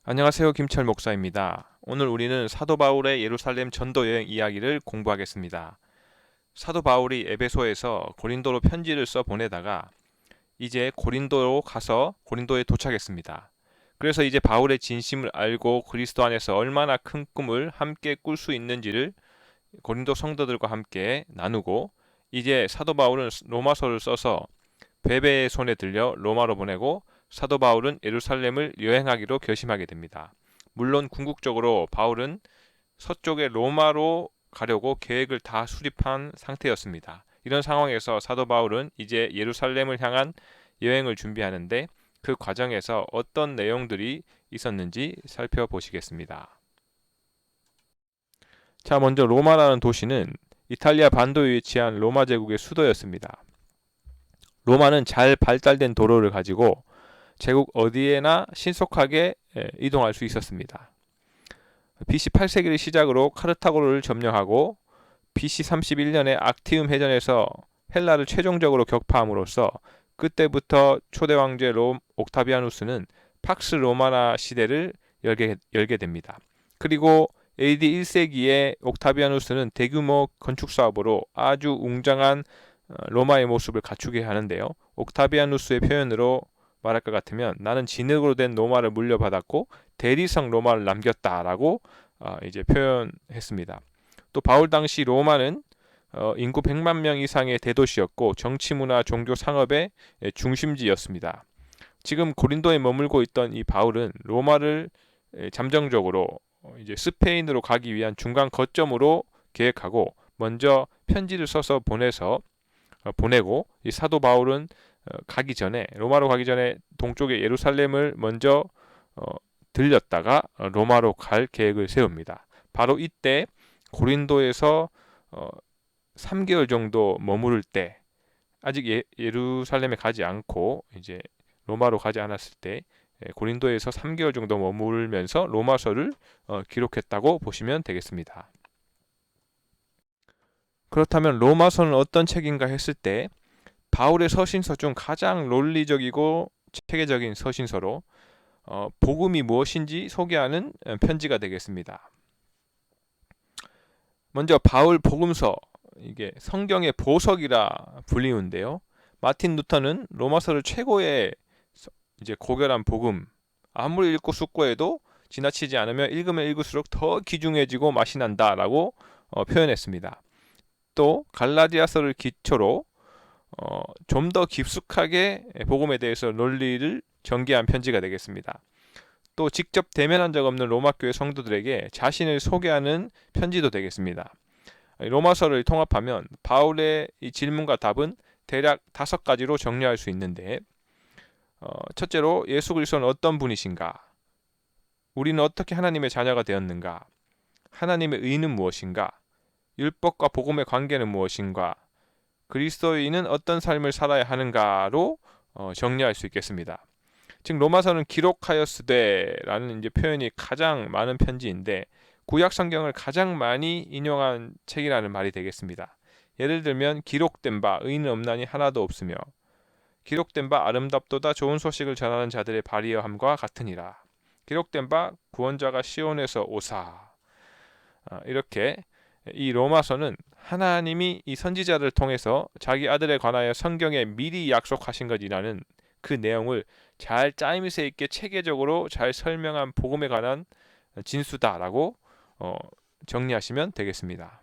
안녕하세요. 김철 목사입니다. 오늘 우리는 사도 바울의 예루살렘 전도 여행 이야기를 공부하겠습니다. 사도 바울이 에베소에서 고린도로 편지를 써 보내다가 이제 고린도로 가서 고린도에 도착했습니다. 그래서 이제 바울의 진심을 알고 그리스도 안에서 얼마나 큰 꿈을 함께 꿀 수 있는지를 고린도 성도들과 함께 나누고, 이제 사도 바울은 로마서를 써서 베베의 손에 들려 로마로 보내고, 사도 바울은 예루살렘을 여행하기로 결심하게 됩니다. 물론 궁극적으로 바울은 서쪽의 로마로 가려고 계획을 다 수립한 상태였습니다. 이런 상황에서 사도 바울은 이제 예루살렘을 향한 여행을 준비하는데, 그 과정에서 어떤 내용들이 있었는지 살펴보시겠습니다. 자, 먼저 로마라는 도시는 이탈리아 반도에 위치한 로마 제국의 수도였습니다. 로마는 잘 발달된 도로를 가지고 제국 어디에나 신속하게 이동할 수 있었습니다. BC 8세기를 시작으로 카르타고를 점령하고 BC 31년에 악티움 해전에서 헬라를 최종적으로 격파함으로써 그때부터 초대 황제 옥타비아누스는 팍스 로마나 시대를 열게 됩니다. 그리고 AD 1세기에 옥타비아누스는 대규모 건축 사업으로 아주 웅장한 로마의 모습을 갖추게 하는데요. 옥타비아누스의 표현으로 말할 것 같으면 나는 진흙으로 된 로마를 물려받았고 대리석 로마를 남겼다라고 이제 표현했습니다. 또 바울 당시 로마는 인구 100만 명 이상의 대도시였고 정치, 문화, 종교, 상업의 중심지였습니다. 지금 고린도에 머물고 있던 이 바울은 로마를 잠정적으로 이제 스페인으로 가기 위한 중간 거점으로 계획하고 먼저 편지를 써서 보내고, 이 사도 바울은 로마로 가기 전에 동쪽의 예루살렘을 먼저 어, 들렸다가 로마로 갈 계획을 세웁니다. 바로 이때 고린도에서 3개월 정도 머무를 때, 아직 예루살렘에 가지 않고 이제 로마로 가지 않았을 때 고린도에서 3개월 정도 머물면서 로마서를 기록했다고 보시면 되겠습니다. 그렇다면 로마서는 어떤 책인가 했을 때 바울의 서신서 중 가장 논리적이고 체계적인 서신서로 복음이 무엇인지 소개하는 편지가 되겠습니다. 먼저 바울 복음서, 이게 성경의 보석이라 불리는데요. 마틴 루터는 로마서를 최고의 이제 고결한 복음, 아무리 읽고 숙고해도 지나치지 않으면 읽으면 읽을수록 더 귀중해지고 맛이 난다라고 표현했습니다. 또 갈라디아서를 기초로 좀 더 깊숙하게 복음에 대해서 논리를 전개한 편지가 되겠습니다. 또 직접 대면한 적 없는 로마 교회 성도들에게 자신을 소개하는 편지도 되겠습니다. 로마서를 통합하면 바울의 이 질문과 답은 대략 5가지로 정리할 수 있는데, 첫째로 예수 그리스도는 어떤 분이신가? 우리는 어떻게 하나님의 자녀가 되었는가? 하나님의 의는 무엇인가? 율법과 복음의 관계는 무엇인가? 그리스도인은 어떤 삶을 살아야 하는가로 정리할 수 있겠습니다. 즉 로마서는 기록하였으되라는 이제 표현이 가장 많은 편지인데, 구약 성경을 가장 많이 인용한 책이라는 말이 되겠습니다. 예를 들면 기록된 바 의인은 없나니 하나도 없으며 기록된 바 아름답도다 좋은 소식을 전하는 자들의 발이여함과 같으니라. 기록된 바 구원자가 시온에서 오사. 이렇게 이 로마서는 하나님이 이 선지자를 통해서 자기 아들에 관하여 성경에 미리 약속하신 것이라는 그 내용을 잘 짜임새 있게 체계적으로 잘 설명한 복음에 관한 진수다라고 정리하시면 되겠습니다.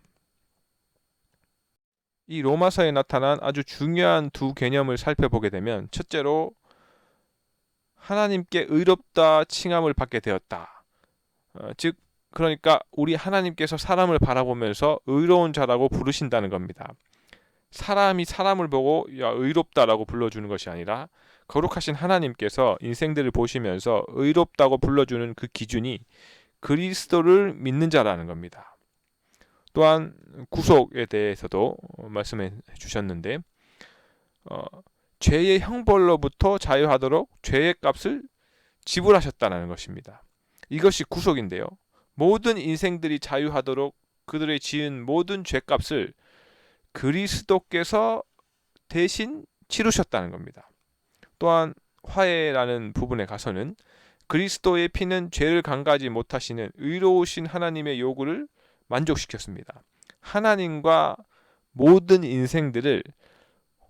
이 로마서에 나타난 아주 중요한 두 개념을 살펴보게 되면, 첫째로 하나님께 의롭다 칭함을 받게 되었다. 즉 그러니까 우리 하나님께서 사람을 바라보면서 의로운 자라고 부르신다는 겁니다. 사람이 사람을 보고 야 의롭다라고 불러주는 것이 아니라 거룩하신 하나님께서 인생들을 보시면서 의롭다고 불러주는 그 기준이 그리스도를 믿는 자라는 겁니다. 또한 구속에 대해서도 말씀해 주셨는데, 죄의 형벌로부터 자유하도록 죄의 값을 지불하셨다는 것입니다. 이것이 구속인데요. 모든 인생들이 자유하도록 그들의 지은 모든 죄값을 그리스도께서 대신 치르셨다는 겁니다. 또한 화해라는 부분에 가서는 그리스도의 피는 죄를 강가하지 못하시는 의로우신 하나님의 요구를 만족시켰습니다. 하나님과 모든 인생들을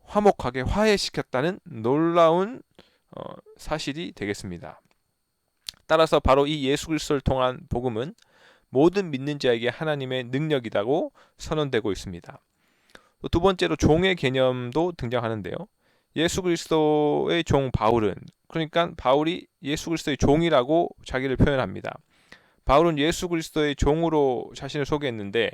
화목하게 화해시켰다는 놀라운 사실이 되겠습니다. 따라서 바로 이 예수 그리스도를 통한 복음은 모든 믿는 자에게 하나님의 능력이라고 선언되고 있습니다. 두 번째로 종의 개념도 등장하는데요. 예수 그리스도의 종 바울은, 그러니까 바울이 예수 그리스도의 종이라고 자기를 표현합니다. 바울은 예수 그리스도의 종으로 자신을 소개했는데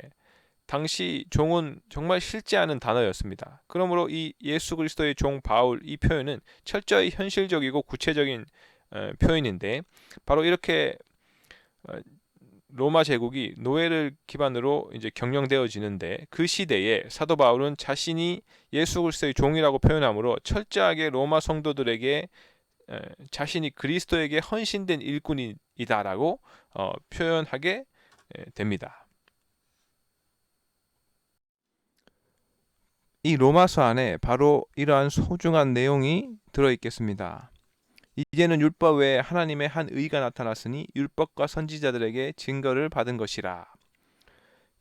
당시 종은 정말 실제 않은 단어였습니다. 그러므로 이 예수 그리스도의 종 바울, 이 표현은 철저히 현실적이고 구체적인 표현인데, 바로 이렇게 로마 제국이 노예를 기반으로 이제 경영되어지는데, 그 시대에 사도 바울은 자신이 예수 그리스도의 종이라고 표현하므로 철저하게 로마 성도들에게 자신이 그리스도에게 헌신된 일꾼이다라고 표현하게 됩니다. 이 로마서 안에 바로 이러한 소중한 내용이 들어있겠습니다. 이제는 율법 외에 하나님의 한 의가 나타났으니 율법과 선지자들에게 증거를 받은 것이라.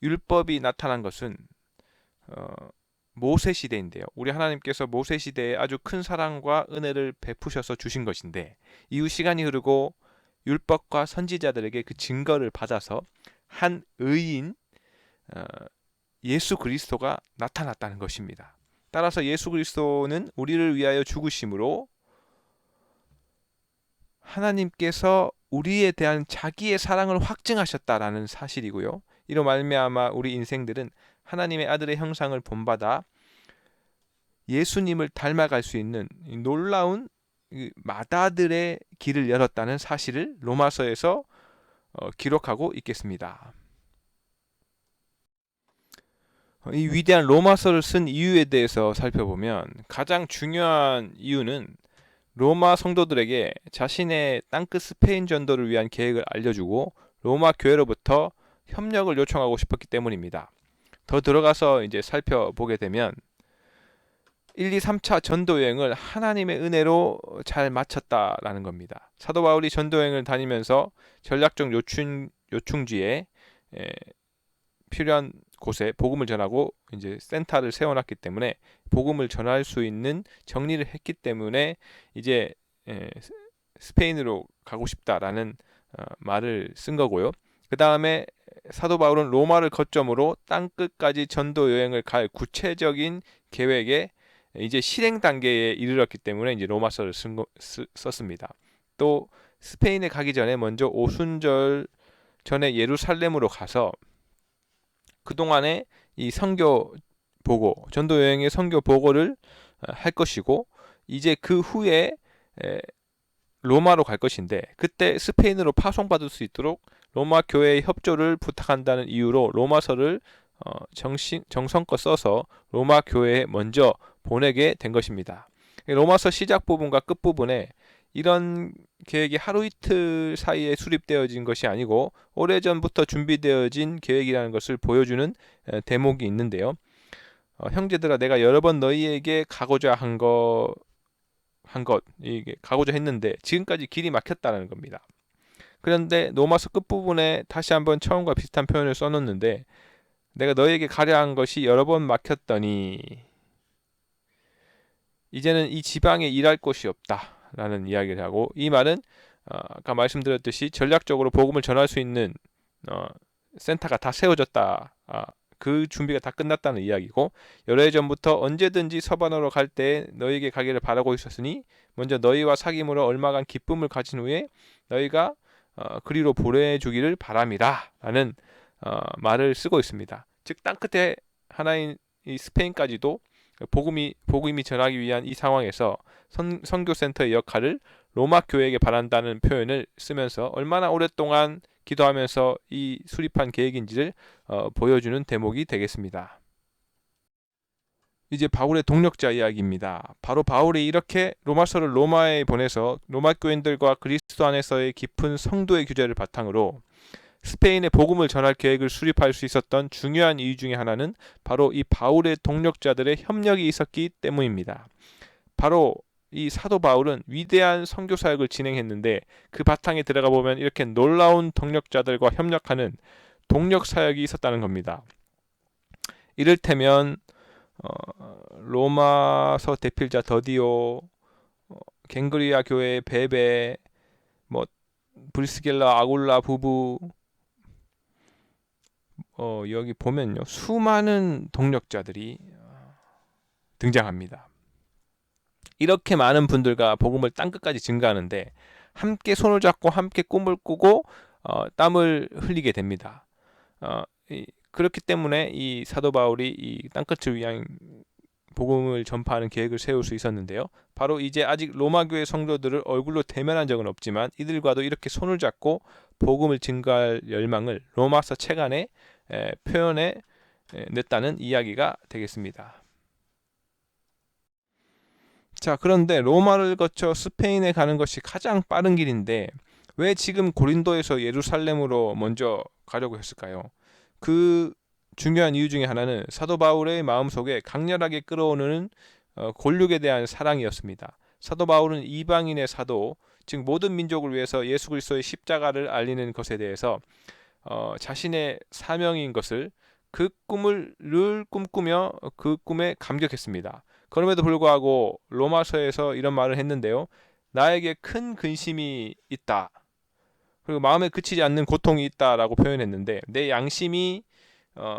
율법이 나타난 것은 모세 시대인데요. 우리 하나님께서 모세 시대에 아주 큰 사랑과 은혜를 베푸셔서 주신 것인데, 이후 시간이 흐르고 율법과 선지자들에게 그 증거를 받아서 한 의인 예수 그리스도가 나타났다는 것입니다. 따라서 예수 그리스도는 우리를 위하여 죽으심으로 하나님께서 우리에 대한 자기의 사랑을 확증하셨다라는 사실이고요. 이로 말미암아 우리 인생들은 하나님의 아들의 형상을 본받아 예수님을 닮아갈 수 있는 놀라운 마다들의 길을 열었다는 사실을 로마서에서 기록하고 있겠습니다. 이 위대한 로마서를 쓴 이유에 대해서 살펴보면 가장 중요한 이유는 로마 성도들에게 자신의 땅끝 스페인 전도를 위한 계획을 알려주고 로마 교회로부터 협력을 요청하고 싶었기 때문입니다. 더 들어가서 이제 살펴보게 되면 1, 2, 3차 전도 여행을 하나님의 은혜로 잘 마쳤다라는 겁니다. 사도 바울이 전도 여행을 다니면서 전략적 요충지에 필요한 곳에 복음을 전하고 이제 센터를 세워놨기 때문에 복음을 전할 수 있는 정리를 했기 때문에 이제 스페인으로 가고 싶다라는 말을 쓴 거고요. 그 다음에 사도 바울은 로마를 거점으로 땅끝까지 전도 여행을 갈 구체적인 계획에 이제 실행 단계에 이르렀기 때문에 이제 로마서를 썼습니다. 또 스페인에 가기 전에 먼저 오순절 전에 예루살렘으로 가서 그동안에 이 선교 보고, 전도 여행의 선교 보고를 할 것이고, 이제 그 후에 로마로 갈 것인데, 그때 스페인으로 파송받을 수 있도록 로마 교회의 협조를 부탁한다는 이유로 로마서를 정성껏 써서 로마 교회에 먼저 보내게 된 것입니다. 로마서 시작 부분과 끝 부분에 이런 계획이 하루 이틀 사이에 수립되어진 것이 아니고 오래전부터 준비되어진 계획이라는 것을 보여주는 대목이 있는데요. 형제들아, 내가 여러 번 너희에게 가고자 이게 가고자 했는데 지금까지 길이 막혔다는 겁니다. 그런데 로마서 끝부분에 다시 한번 처음과 비슷한 표현을 써놓는데, 내가 너희에게 가려 한 것이 여러 번 막혔더니 이제는 이 지방에 일할 곳이 없다라는 이야기를 하고, 이 말은 아까 말씀드렸듯이 전략적으로 복음을 전할 수 있는 센터가 다 세워졌다, 그 준비가 다 끝났다는 이야기고, 여러 해 전부터 언제든지 서반으로 갈 때 너희에게 가기를 바라고 있었으니 먼저 너희와 사귐으로 얼마간 기쁨을 가진 후에 너희가 그리로 보내주기를 바람이라 라는 말을 쓰고 있습니다. 즉 땅끝에 하나인 이 스페인까지도 복음이 전하기 위한 이 상황에서 선교센터의 역할을 로마 교회에게 바란다는 표현을 쓰면서 얼마나 오랫동안 기도하면서 이 수립한 계획인지를 보여주는 대목이 되겠습니다. 이제 바울의 동력자 이야기입니다. 바로 바울이 이렇게 로마서를 로마에 보내서 로마 교인들과 그리스도 안에서의 깊은 성도의 교제를 바탕으로 스페인에 복음을 전할 계획을 수립할 수 있었던 중요한 이유 중에 하나는 바로 이 바울의 동력자들의 협력이 있었기 때문입니다. 바로 이 사도 바울은 위대한 선교 사역을 진행했는데 그 바탕에 들어가 보면 이렇게 놀라운 동력자들과 협력하는 동력 사역이 있었다는 겁니다. 이를테면 로마서 대필자 더디오, 갱그리아 교회의 베베, 뭐 브리스길라 아굴라 부부, 여기 보면요 수많은 동력자들이 등장합니다. 이렇게 많은 분들과 복음을 땅끝까지 증가하는데 함께 손을 잡고 함께 꿈을 꾸고 땀을 흘리게 됩니다. 그렇기 때문에 이 사도 바울이 이 땅끝을 위한 복음을 전파하는 계획을 세울 수 있었는데요. 바로 이제 아직 로마 교회 성도들을 얼굴로 대면한 적은 없지만 이들과도 이렇게 손을 잡고 복음을 증가할 열망을 로마서 책 안에 표현해 냈다는 이야기가 되겠습니다. 자, 그런데 로마를 거쳐 스페인에 가는 것이 가장 빠른 길인데 왜 지금 고린도에서 예루살렘으로 먼저 가려고 했을까요? 그 중요한 이유 중에 하나는 사도 바울의 마음속에 강렬하게 끌어오는 골육에 대한 사랑이었습니다. 사도 바울은 이방인의 사도, 즉 모든 민족을 위해서 예수 그리스도의 십자가를 알리는 것에 대해서 자신의 사명인 것을 그 꿈을 늘 꿈꾸며 그 꿈에 감격했습니다. 그럼에도 불구하고 로마서에서 이런 말을 했는데요. 나에게 큰 근심이 있다. 그리고 마음에 그치지 않는 고통이 있다라고 표현했는데 내 양심이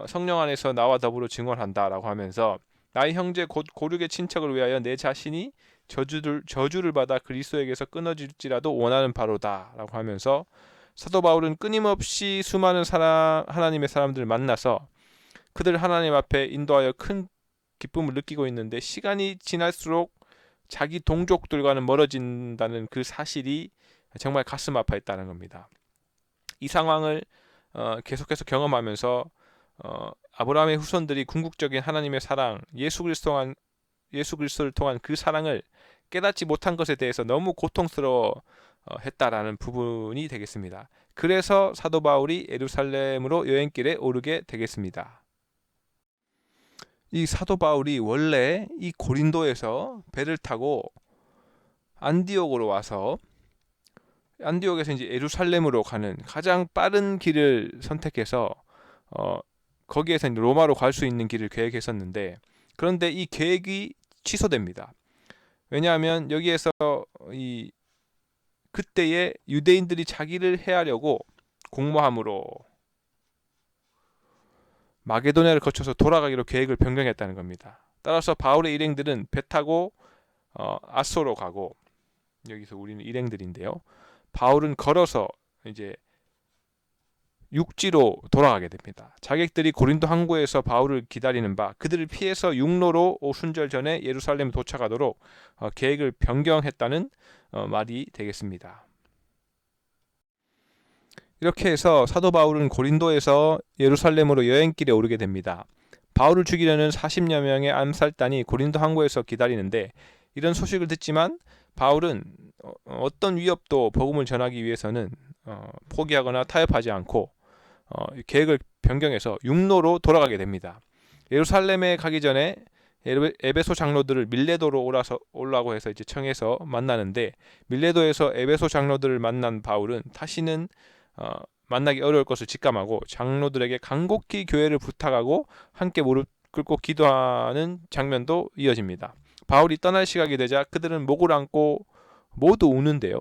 성령 안에서 나와 더불어 증언한다라고 하면서 나의 형제 곧 고륙의 친척을 위하여 내 자신이 저주를 받아 그리스도에게서 끊어질지라도 원하는 바로다라고 하면서 사도 바울은 끊임없이 수많은 하나님의 사람들을 만나서 그들 하나님 앞에 인도하여 큰 기쁨을 느끼고 있는데 시간이 지날수록 자기 동족들과는 멀어진다는 그 사실이 정말 가슴 아파했다는 겁니다. 이 상황을 계속해서 경험하면서 아브라함의 후손들이 궁극적인 하나님의 사랑, 예수 그리스도를 통한 그 사랑을 깨닫지 못한 것에 대해서 너무 고통스러워 했다라는 부분이 되겠습니다. 그래서 사도 바울이 예루살렘으로 여행길에 오르게 되겠습니다. 이 사도 바울이 원래 이 고린도에서 배를 타고 안디옥으로 와서 안디옥에서 이제 예루살렘으로 가는 가장 빠른 길을 선택해서 거기에서 이제 로마로 갈 수 있는 길을 계획했었는데 그런데 이 계획이 취소됩니다. 왜냐하면 여기에서 이 그때의 유대인들이 자기를 해하려고 공모함으로 마게도냐를 거쳐서 돌아가기로 계획을 변경했다는 겁니다. 따라서 바울의 일행들은 배 타고 아소로 가고 여기서 우리는 일행들인데요. 바울은 걸어서 이제 육지로 돌아가게 됩니다. 자객들이 고린도 항구에서 바울을 기다리는 바 그들을 피해서 육로로 오순절 전에 예루살렘에 도착하도록 계획을 변경했다는 말이 되겠습니다. 이렇게 해서 사도 바울은 고린도에서 예루살렘으로 여행길에 오르게 됩니다. 바울을 죽이려는 40여 명의 암살단이 고린도 항구에서 기다리는데 이런 소식을 듣지만 바울은 어떤 위협도 복음을 전하기 위해서는 포기하거나 타협하지 않고 계획을 변경해서 육로로 돌아가게 됩니다. 예루살렘에 가기 전에 에베소 장로들을 밀레도로 올라고 해서 이제 청해서 만나는데 밀레도에서 에베소 장로들을 만난 바울은 다시는 만나기 어려울 것을 직감하고 장로들에게 간곡히 교회를 부탁하고 함께 무릎 꿇고 기도하는 장면도 이어집니다. 바울이 떠날 시각이 되자 그들은 목을 안고 모두 우는데요.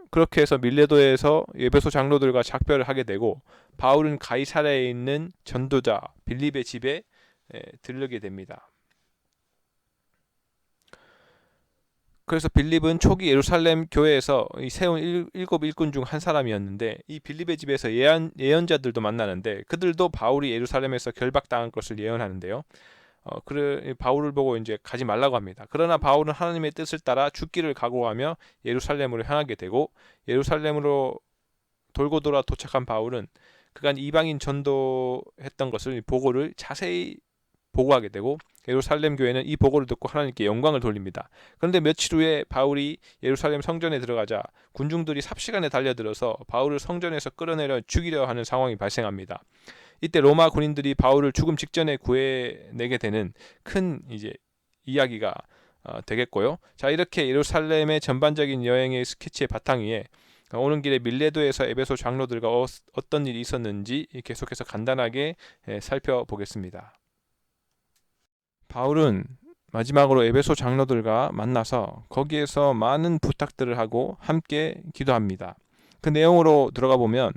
그렇게 해서 밀레도에서 에베소 장로들과 작별을 하게 되고 바울은 가이사랴에 있는 전도자 빌립의 집에 들르게 됩니다. 그래서 빌립은 초기 예루살렘 교회에서 세운 일곱 일꾼 중 한 사람이었는데 이 빌립의 집에서 예언자들도 만나는데 그들도 바울이 예루살렘에서 결박당할 것을 예언하는데요. 바울을 보고 이제 가지 말라고 합니다. 그러나 바울은 하나님의 뜻을 따라 죽기를 각오하며 예루살렘으로 향하게 되고 예루살렘으로 돌고 돌아 도착한 바울은 그간 이방인 전도했던 것을 보고를 자세히 보고하게 되고 예루살렘 교회는 이 보고를 듣고 하나님께 영광을 돌립니다. 그런데 며칠 후에 바울이 예루살렘 성전에 들어가자 군중들이 삽시간에 달려들어서 바울을 성전에서 끌어내려 죽이려 하는 상황이 발생합니다. 이때 로마 군인들이 바울을 죽음 직전에 구해내게 되는 큰 이제 이야기가 되겠고요. 자, 이렇게 예루살렘의 전반적인 여행의 스케치의 바탕 위에 오는 길에 밀레도에서 에베소 장로들과 어떤 일이 있었는지 계속해서 간단하게 살펴보겠습니다. 바울은 마지막으로 에베소 장로들과 만나서 거기에서 많은 부탁들을 하고 함께 기도합니다. 그 내용으로 들어가 보면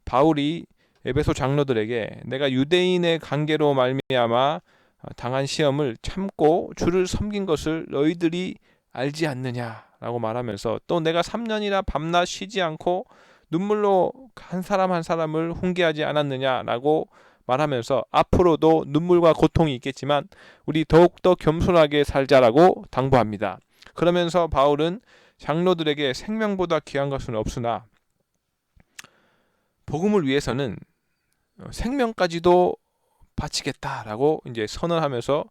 바울이 에베소 장로들에게 내가 유대인의 관계로 말미암아 당한 시험을 참고 주를 섬긴 것을 너희들이 알지 않느냐라고 말하면서 또 내가 3년이나 밤낮 쉬지 않고 눈물로 한 사람 한 사람을 훈계하지 않았느냐라고 말하면서 앞으로도 눈물과 고통이 있겠지만 우리 더욱더 겸손하게 살자라고 당부합니다. 그러면서 바울은 장로들에게 생명보다 귀한 것은 없으나 복음을 위해서는 생명까지도 바치겠다라고 이제 선언하면서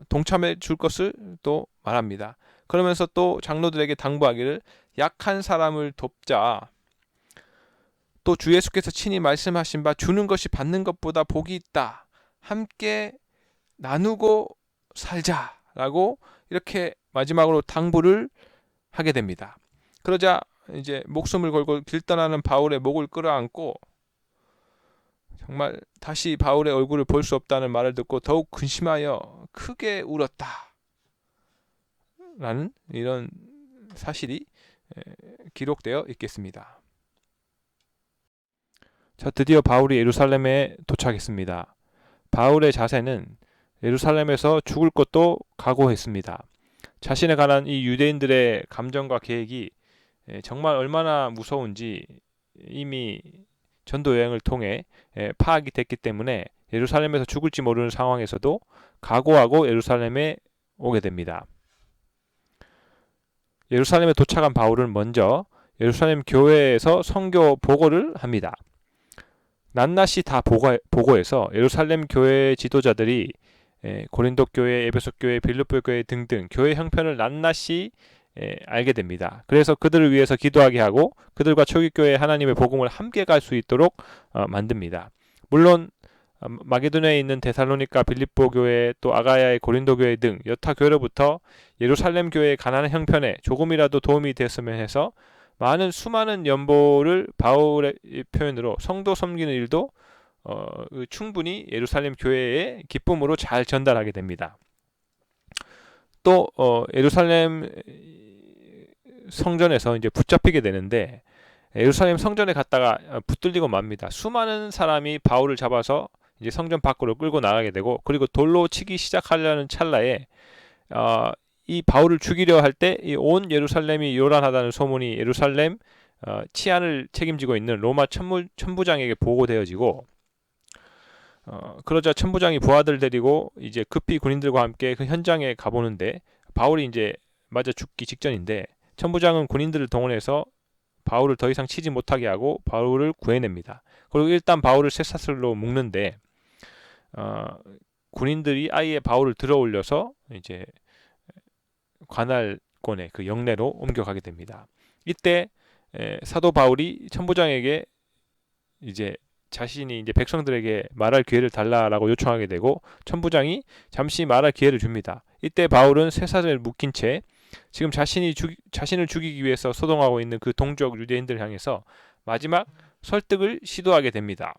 동참해 줄 것을 또 말합니다. 그러면서 또 장로들에게 당부하기를 약한 사람을 돕자. 또 주 예수께서 친히 말씀하신 바 주는 것이 받는 것보다 복이 있다. 함께 나누고 살자라고 이렇게 마지막으로 당부를 하게 됩니다. 그러자 이제 목숨을 걸고 길 떠나는 바울의 목을 끌어안고 정말 다시 바울의 얼굴을 볼 수 없다는 말을 듣고 더욱 근심하여 크게 울었다. 라는 이런 사실이 기록되어 있겠습니다. 자, 드디어 바울이 예루살렘에 도착했습니다. 바울의 자세는 예루살렘에서 죽을 것도 각오했습니다. 자신에 관한 이 유대인들의 감정과 계획이 정말 얼마나 무서운지 이미 전도 여행을 통해 파악이 됐기 때문에 예루살렘에서 죽을지 모르는 상황에서도 각오하고 예루살렘에 오게 됩니다. 예루살렘에 도착한 바울은 먼저 예루살렘 교회에서 선교 보고를 합니다. 낱낱이 다 보고해서 예루살렘 교회 지도자들이 고린도 교회, 에베소 교회, 빌립보 교회 등등 교회 형편을 낱낱이 알게 됩니다. 그래서 그들을 위해서 기도하게 하고 그들과 초기교회 하나님의 복음을 함께 갈 수 있도록 만듭니다. 물론 마게도냐에 있는 데살로니가 빌립보 교회 또 아가야의 고린도 교회 등 여타 교회로부터 예루살렘 교회의 가난한 형편에 조금이라도 도움이 됐으면 해서 수많은 연보를 바울의 표현으로 성도 섬기는 일도 충분히 예루살렘 교회의 기쁨으로 잘 전달하게 됩니다. 또 예루살렘 성전에서 이제 붙잡히게 되는데 예루살렘 성전에 갔다가 붙들리고 맙니다. 수많은 사람이 바울을 잡아서 이제 성전 밖으로 끌고 나가게 되고 그리고 돌로 치기 시작하려는 찰나에 이 바울을 죽이려 할 때 온 예루살렘이 요란하다는 소문이 예루살렘 치안을 책임지고 있는 로마 천부장에게 보고되어지고 그러자 천부장이 부하들 데리고 이제 급히 군인들과 함께 그 현장에 가보는데 바울이 이제 맞아 죽기 직전인데 천부장은 군인들을 동원해서 바울을 더 이상 치지 못하게 하고 바울을 구해냅니다. 그리고 일단 바울을 쇠사슬로 묶는데 군인들이 아예 바울을 들어올려서 이제 관할권의 그 영내로 옮겨가게 됩니다. 이때 사도 바울이 천부장에게 이제 자신이 이제 백성들에게 말할 기회를 달라라고 요청하게 되고 천부장이 잠시 말할 기회를 줍니다. 이때 바울은 쇠사슬을 묶인 채 지금 자신을 죽이기 위해서 소동하고 있는 그 동족 유대인들을 향해서 마지막 설득을 시도하게 됩니다.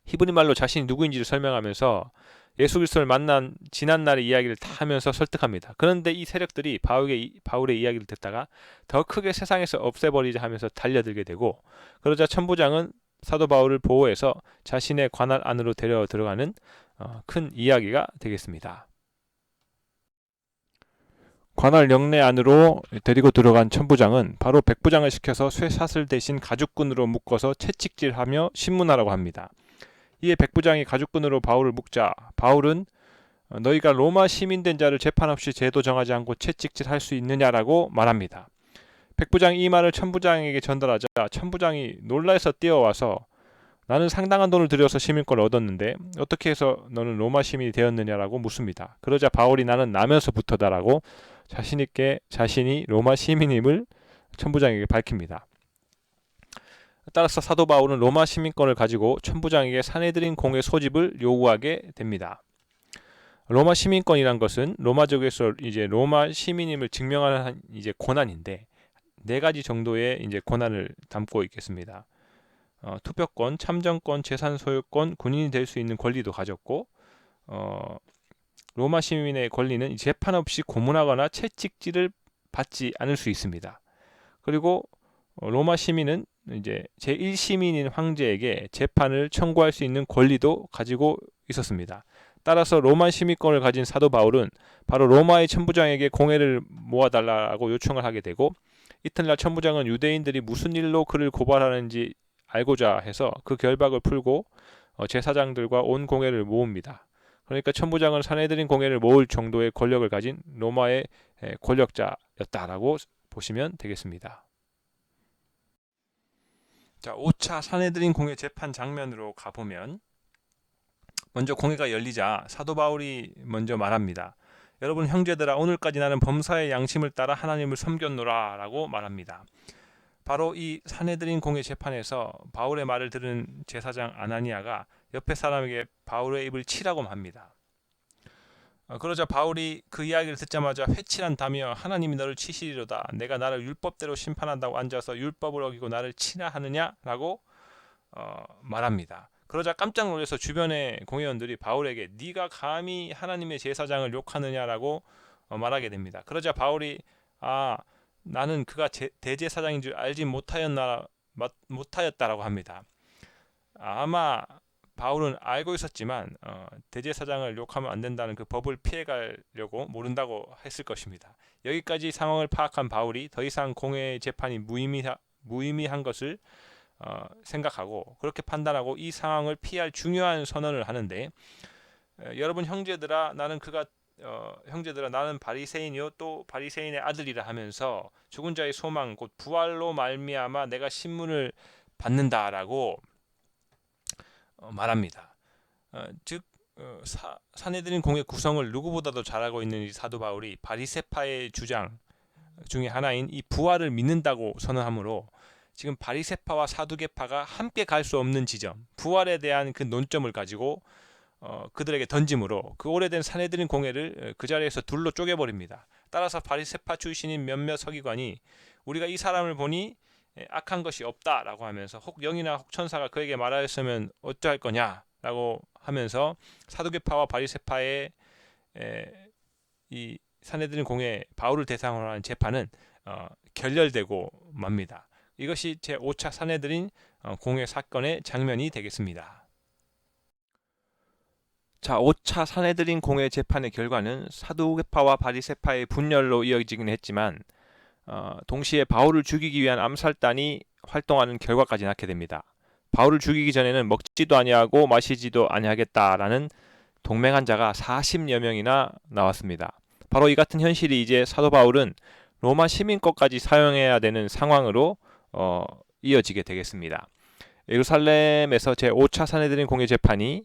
히브리 말로 자신이 누구인지를 설명하면서 예수 그리스도를 만난 지난날의 이야기를 다 하면서 설득합니다. 그런데 이 세력들이 바울의 이야기를 듣다가 더 크게 세상에서 없애버리자 하면서 달려들게 되고 그러자 천부장은 사도 바울을 보호해서 자신의 관할 안으로 데려 들어가는 큰 이야기가 되겠습니다. 관할 영내 안으로 데리고 들어간 천부장은 바로 백부장을 시켜서 쇠사슬 대신 가죽끈으로 묶어서 채찍질하며 신문하라고 합니다. 이에 백부장이 가죽끈으로 바울을 묶자 바울은 너희가 로마 시민된 자를 재판 없이 죄도 정하지 않고 채찍질할 수 있느냐라고 말합니다. 백부장이 이 말을 천부장에게 전달하자 천부장이 놀라서 뛰어와서 나는 상당한 돈을 들여서 시민권을 얻었는데 어떻게 해서 너는 로마 시민이 되었느냐라고 묻습니다. 그러자 바울이 나는 나면서부터다라고 자신있게 자신이 로마 시민임을 천부장에게 밝힙니다. 따라서 사도 바울은 로마 시민권을 가지고 천부장에게 사내들인 공의 소집을 요구하게 됩니다. 로마 시민권이란 것은 로마족에서 이제 로마 시민임을 증명하는 이제 권한인데 네 가지 정도의 이제 권한을 담고 있겠습니다. 투표권, 참정권, 재산 소유권, 군인이 될 수 있는 권리도 가졌고, 로마 시민의 권리는 재판 없이 고문하거나 채찍질을 받지 않을 수 있습니다. 그리고 로마 시민은 이제 제1시민인 황제에게 재판을 청구할 수 있는 권리도 가지고 있었습니다. 따라서 로마 시민권을 가진 사도 바울은 바로 로마의 천부장에게 공회를 모아달라고 요청을 하게 되고, 이튿날 천부장은 유대인들이 무슨 일로 그를 고발하는지 알고자 해서 그 결박을 풀고 제사장들과 온 공회를 모읍니다. 그러니까 천부장은 사내들인 공회를 모을 정도의 권력을 가진 로마의 권력자였다라고 보시면 되겠습니다. 자, 5차 사내들인 공회 재판 장면으로 가보면 먼저 공회가 열리자 사도 바울이 먼저 말합니다. 여러분 형제들아, 오늘까지 나는 범사의 양심을 따라 하나님을 섬겼노라 라고 말합니다. 바로 이 사내들인 공회 재판에서 바울의 말을 들은 제사장 아나니아가 옆에 사람에게 바울의 입을 치라고 합니다. 그러자 바울이 그 이야기를 듣자마자 회칠한다며 하나님이 너를 치시리로다. 내가 나를 율법대로 심판한다고 앉아서 율법을 어기고 나를 치라 하느냐라고 말합니다. 그러자 깜짝 놀라서 주변의 공회원들이 바울에게 네가 감히 하나님의 제사장을 욕하느냐라고 말하게 됩니다. 그러자 바울이 나는 그가 대제사장인 줄 알지 못하였다라고 합니다. 아마 바울은 알고 있었지만 대제사장을 욕하면 안 된다는 그 법을 피해가려고 모른다고 했을 것입니다. 여기까지 상황을 파악한 바울이 더 이상 공회의 재판이 무의미한 것을 생각하고 그렇게 판단하고 이 상황을 피할 중요한 선언을 하는데, 여러분 형제들아 나는 바리새인이요 또 바리새인의 아들이라 하면서 죽은 자의 소망 곧 부활로 말미암아 내가 신문을 받는다라고 말합니다. 즉 사내들인 공회 구성을 누구보다도 잘 알고 있는 이 사도 바울이 바리새파의 주장 중에 하나인 이 부활을 믿는다고 선언하므로 지금 바리새파와 사두개파가 함께 갈 수 없는 지점, 부활에 대한 그 논점을 가지고 그들에게 던짐으로 그 오래된 사내들인 공회를 그 자리에서 둘로 쪼개버립니다. 따라서 바리새파 출신인 몇몇 서기관이 우리가 이 사람을 보니 악한 것이 없다라고 하면서 혹 영이나 혹 천사가 그에게 말하였으면 어찌할 거냐라고 하면서 사두개파와 바리새파의 이 사내들인 공회 바울을 대상으로 하는 재판은 결렬되고 맙니다. 이것이 제5차 사내들인 공회 사건의 장면이 되겠습니다. 자, 5차 사내들인 공회 재판의 결과는 사두개파와 바리새파의 분열로 이어지긴 했지만 동시에 바울을 죽이기 위한 암살단이 활동하는 결과까지 낳게 됩니다. 바울을 죽이기 전에는 먹지도 아니하고 마시지도 아니하겠다라는 동맹한 자가 40여 명이나 나왔습니다. 바로 이 같은 현실이 이제 사도 바울은 로마 시민권까지 사용해야 되는 상황으로 이어지게 되겠습니다. 예루살렘에서 제5차 사내들인 공회 재판이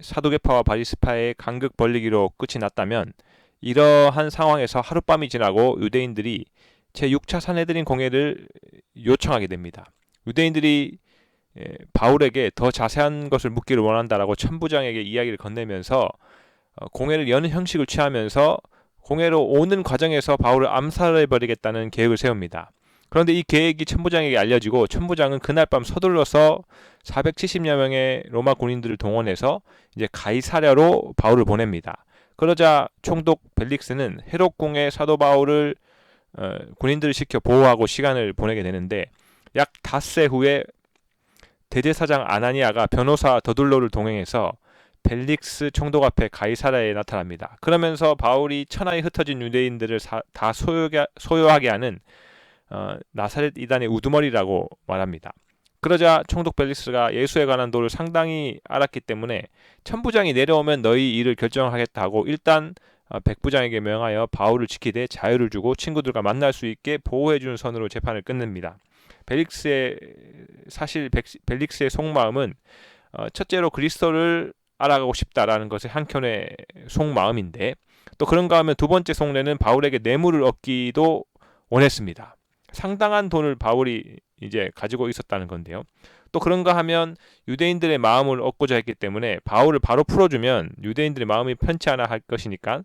사두개파와 바리새파의 간극 벌리기로 끝이 났다면, 이러한 상황에서 하룻밤이 지나고 유대인들이 제6차 사내들인 공회를 요청하게 됩니다. 유대인들이 바울에게 더 자세한 것을 묻기를 원한다라고 천부장에게 이야기를 건네면서 공회를 여는 형식을 취하면서 공회로 오는 과정에서 바울을 암살해버리겠다는 계획을 세웁니다. 그런데 이 계획이 천부장에게 알려지고 천부장은 그날 밤 서둘러서 470여 명의 로마 군인들을 동원해서 이제 가이사랴로 바울을 보냅니다. 그러자 총독 벨릭스는 헤롯궁에 사도 바울을 군인들을 시켜 보호하고 시간을 보내게 되는데, 약 닷새 후에 대제사장 아나니아가 변호사 더둘로를 동행해서 벨릭스 총독 앞에 가이사랴에 나타납니다. 그러면서 바울이 천하에 흩어진 유대인들을 다 소요하게 하는 나사렛 이단의 우두머리라고 말합니다. 그러자 총독 벨릭스가 예수에 관한 도를 상당히 알았기 때문에 천부장이 내려오면 너희 일을 결정하겠다 하고 일단 백부장에게 명하여 바울을 지키되 자유를 주고 친구들과 만날 수 있게 보호해주는 선으로 재판을 끝냅니다. 벨릭스의 속마음은 첫째로 그리스도를 알아가고 싶다라는 것의 한켠의 속마음인데, 또 그런가 하면 두 번째 속내는 바울에게 뇌물을 얻기도 원했습니다. 상당한 돈을 바울이 이제 가지고 있었다는 건데요. 또 그런가 하면 유대인들의 마음을 얻고자 했기 때문에 바울을 바로 풀어주면 유대인들의 마음이 편치 않아 할 것이니까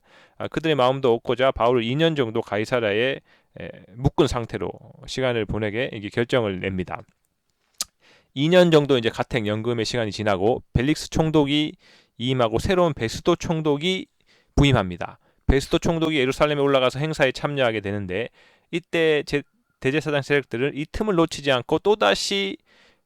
그들의 마음도 얻고자 바울을 2년 정도 가이사랴에 묶은 상태로 시간을 보내게 이게 결정을 냅니다. 2년 정도 이제 가택 연금의 시간이 지나고 벨릭스 총독이 이임하고 새로운 베스도 총독이 부임합니다. 베스도 총독이 예루살렘에 올라가서 행사에 참여하게 되는데 이때 대제사장 세력들은 이 틈을 놓치지 않고 또다시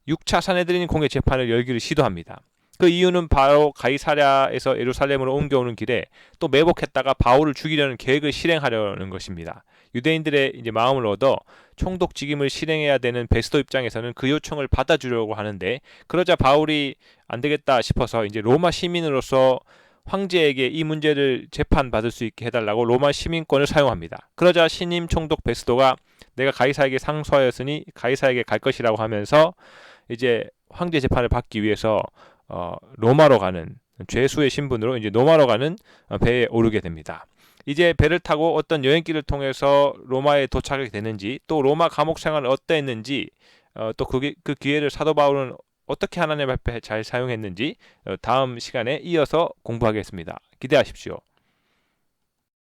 6차 사내들인 공개 재판을 열기를 시도합니다. 그 이유는 바로 가이사랴에서 예루살렘으로 옮겨오는 길에 또 매복했다가 바울을 죽이려는 계획을 실행하려는 것입니다. 유대인들의 이제 마음을 얻어 총독 직임을 실행해야 되는 베스도 입장에서는 그 요청을 받아주려고 하는데 그러자 바울이 안 되겠다 싶어서 이제 로마 시민으로서 황제에게 이 문제를 재판받을 수 있게 해달라고 로마 시민권을 사용합니다. 그러자 신임 총독 베스도가 내가 가이사에게 상소하였으니 가이사에게 갈 것이라고 하면서 이제 황제 재판을 받기 위해서 로마로 가는 죄수의 신분으로 이제 로마로 가는 배에 오르게 됩니다. 이제 배를 타고 어떤 여행길을 통해서 로마에 도착하게 되는지 또 로마 감옥 생활은 어떠했는지 또 그 기회를 사도 바울은 어떻게 하나님 앞에 잘 사용했는지 다음 시간에 이어서 공부하겠습니다. 기대하십시오.